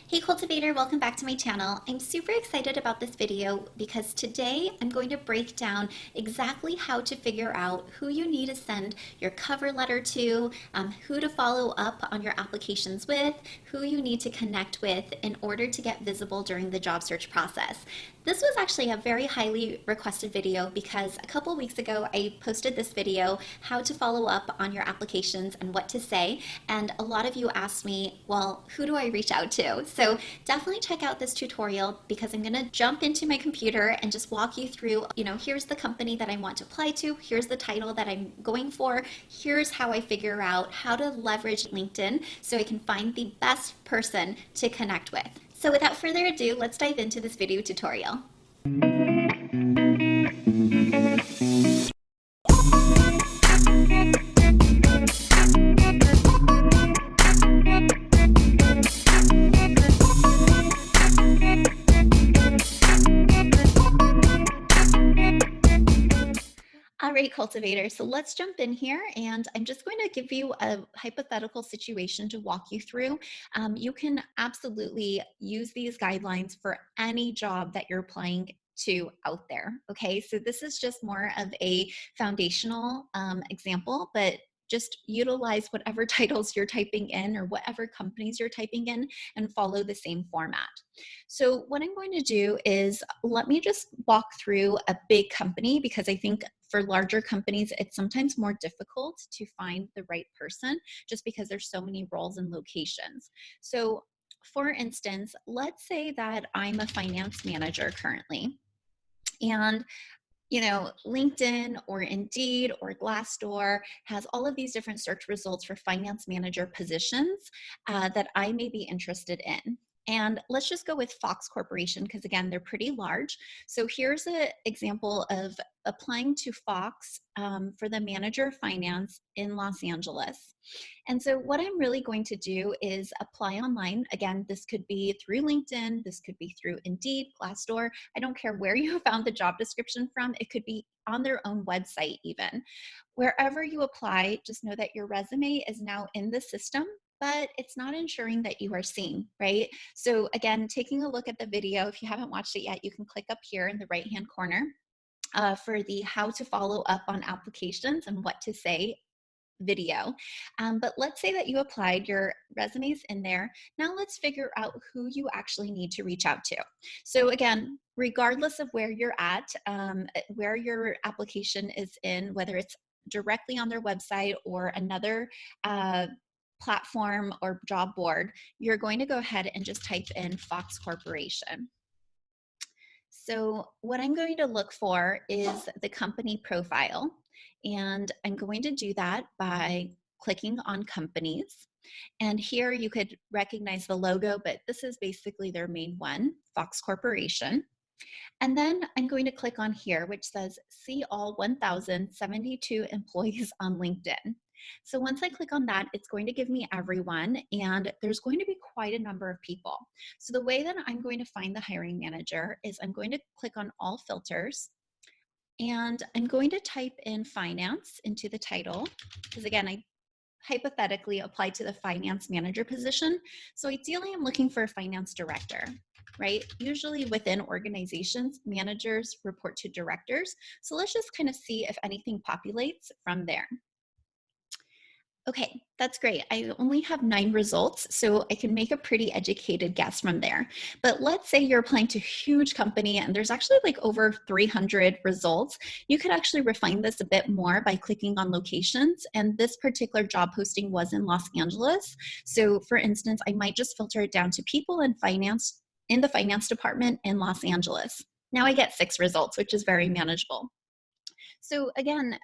Hey Cultivator, welcome back to my channel. I'm super excited about this video because today I'm going to break down exactly how to figure out who you need to send your cover letter to, who to follow up on your applications with, who you need to connect with in order to get visible during the job search process. This was actually a very highly requested video because a couple weeks ago I posted this video, how to follow up on your applications and what to say, and a lot of you asked me, well, who do I reach out to? So definitely check out this tutorial because I'm gonna jump into my computer and just walk you through, here's the company that I want to apply to, here's the title that I'm going for, here's how I figure out how to leverage LinkedIn so I can find the best person to connect with. So without further ado, let's dive into this video tutorial. All right, cultivators, so let's jump in here and I'm just going to give you a hypothetical situation to walk you through. You can absolutely use these guidelines for any job that you're applying to out there. Okay, so this is just more of a foundational example, but just utilize whatever titles you're typing in or whatever companies you're typing in and follow the same format. So what I'm going to do is let me just walk through a big company because I think for larger companies, it's sometimes more difficult to find the right person just because there's so many roles and locations. So for instance, let's say that I'm a finance manager currently and LinkedIn or Indeed or Glassdoor has all of these different search results for finance manager positions that I may be interested in. And let's just go with Fox Corporation because again, they're pretty large. So here's an example of applying to Fox for the manager of finance in Los Angeles. And so what I'm really going to do is apply online. Again, this could be through LinkedIn, this could be through Indeed, Glassdoor. I don't care where you found the job description from. It could be on their own website even. Wherever you apply, just know that your resume is now in the system, but it's not ensuring that you are seen, right? So again, taking a look at the video, if you haven't watched it yet, you can click up here in the right-hand corner for the how to follow up on applications and what to say video. But let's say that you applied, your resume's in there. Now let's figure out who you actually need to reach out to. So again, regardless of where you're at, where your application is in, whether it's directly on their website or another platform or job board, you're going to go ahead and just type in Fox Corporation. So what I'm going to look for is the company profile, and I'm going to do that by clicking on companies. And here you could recognize the logo, but this is basically their main one, Fox Corporation. And then I'm going to click on here, which says see all 1,072 employees on LinkedIn. So once I click on that, it's going to give me everyone, and there's going to be quite a number of people. So the way that I'm going to find the hiring manager is I'm going to click on all filters, and I'm going to type in finance into the title, because again, I hypothetically applied to the finance manager position. So ideally, I'm looking for a finance director, right? Usually within organizations, managers report to directors. So let's just kind of see if anything populates from there. Okay, that's great. I only have 9 results, so I can make a pretty educated guess from there. But let's say you're applying to a huge company and there's actually like over 300 results. You could actually refine this a bit more by clicking on locations. And this particular job posting was in Los Angeles. So for instance, I might just filter it down to people in finance, in the finance department in Los Angeles. Now I get 6 results, which is very manageable. So again,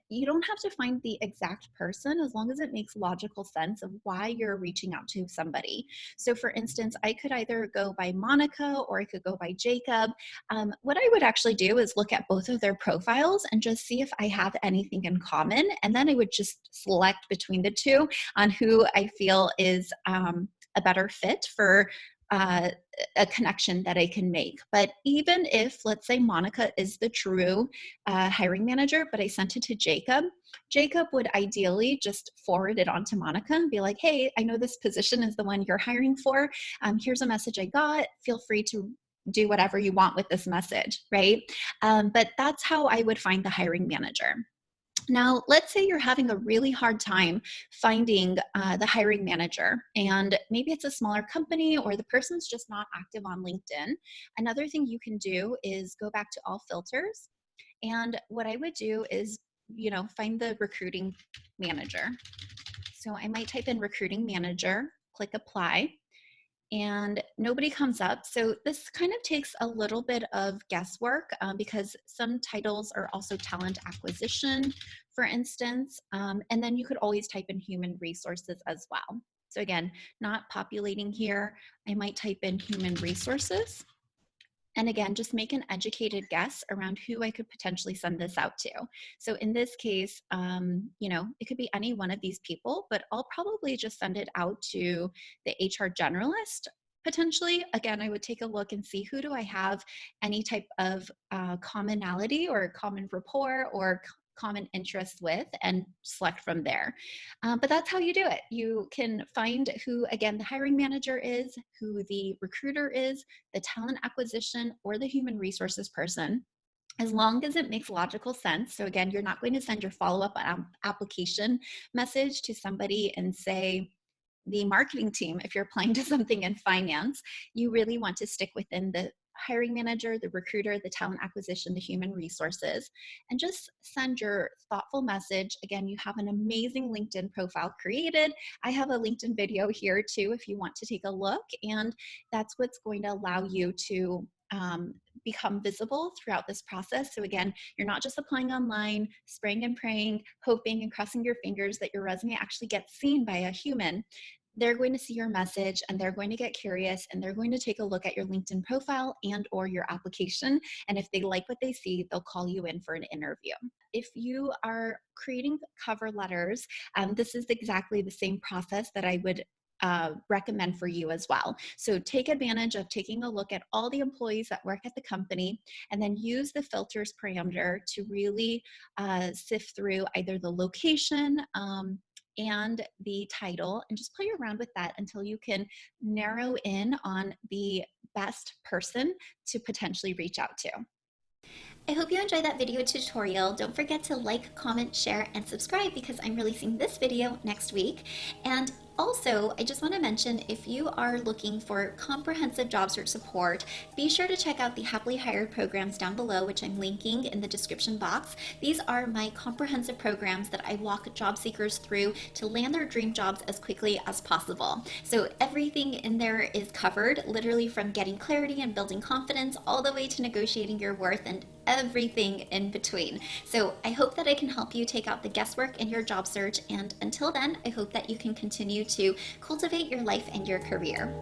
you don't have to find the exact person as long as it makes logical sense of why you're reaching out to somebody. So for instance, I could either go by Monica or I could go by Jacob. What I would actually do is look at both of their profiles and just see if I have anything in common. And then I would just select between the two on who I feel is a better fit for a connection that I can make. But even if, let's say, Monica is the true hiring manager, but I sent it to Jacob, Jacob would ideally just forward it on to Monica and be like, hey, I know this position is the one you're hiring for. Here's a message I got. Feel free to do whatever you want with this message, right? But that's how I would find the hiring manager. Now, let's say you're having a really hard time finding the hiring manager, and maybe it's a smaller company or the person's just not active on LinkedIn. Another thing you can do is go back to all filters. And what I would do is, find the recruiting manager. So I might type in recruiting manager, click apply, and nobody comes up. So this kind of takes a little bit of guesswork because some titles are also talent acquisition, for instance. And then you could always type in human resources as well. So again, not populating here, I might type in human resources. And again, just make an educated guess around who I could potentially send this out to. So in this case, it could be any one of these people, but I'll probably just send it out to the HR generalist. Potentially, again, I would take a look and see who do I have any type of commonality or common rapport or common interests with, and select from there. But that's how you do it. You can find who, again, the hiring manager is, who the recruiter is, the talent acquisition, or the human resources person, as long as it makes logical sense. So again, you're not going to send your follow-up application message to somebody and say, the marketing team, if you're applying to something in finance, you really want to stick within the hiring manager, the recruiter, the talent acquisition, the human resources, and just send your thoughtful message. Again, you have an amazing LinkedIn profile created. I have a LinkedIn video here too if you want to take a look, and that's what's going to allow you to become visible throughout this process. So again, you're not just applying online, spraying and praying, hoping and crossing your fingers that your resume actually gets seen by a human. They're going to see your message and they're going to get curious and they're going to take a look at your LinkedIn profile and or your application. And if they like what they see, they'll call you in for an interview. If you are creating cover letters, this is exactly the same process that I would recommend for you as well. So take advantage of taking a look at all the employees that work at the company and then use the filters parameter to really sift through either the location and the title, and just play around with that until you can narrow in on the best person to potentially reach out to. I hope you enjoyed that video tutorial. Don't forget to like, comment, share, and subscribe because I'm releasing this video next week. And also, I just want to mention, if you are looking for comprehensive job search support, be sure to check out the Happily Hired programs down below, which I'm linking in the description box. These are my comprehensive programs that I walk job seekers through to land their dream jobs as quickly as possible. So everything in there is covered, literally from getting clarity and building confidence all the way to negotiating your worth and everything in between. So I hope that I can help you take out the guesswork in your job search. And until then, I hope that you can continue to cultivate your life and your career.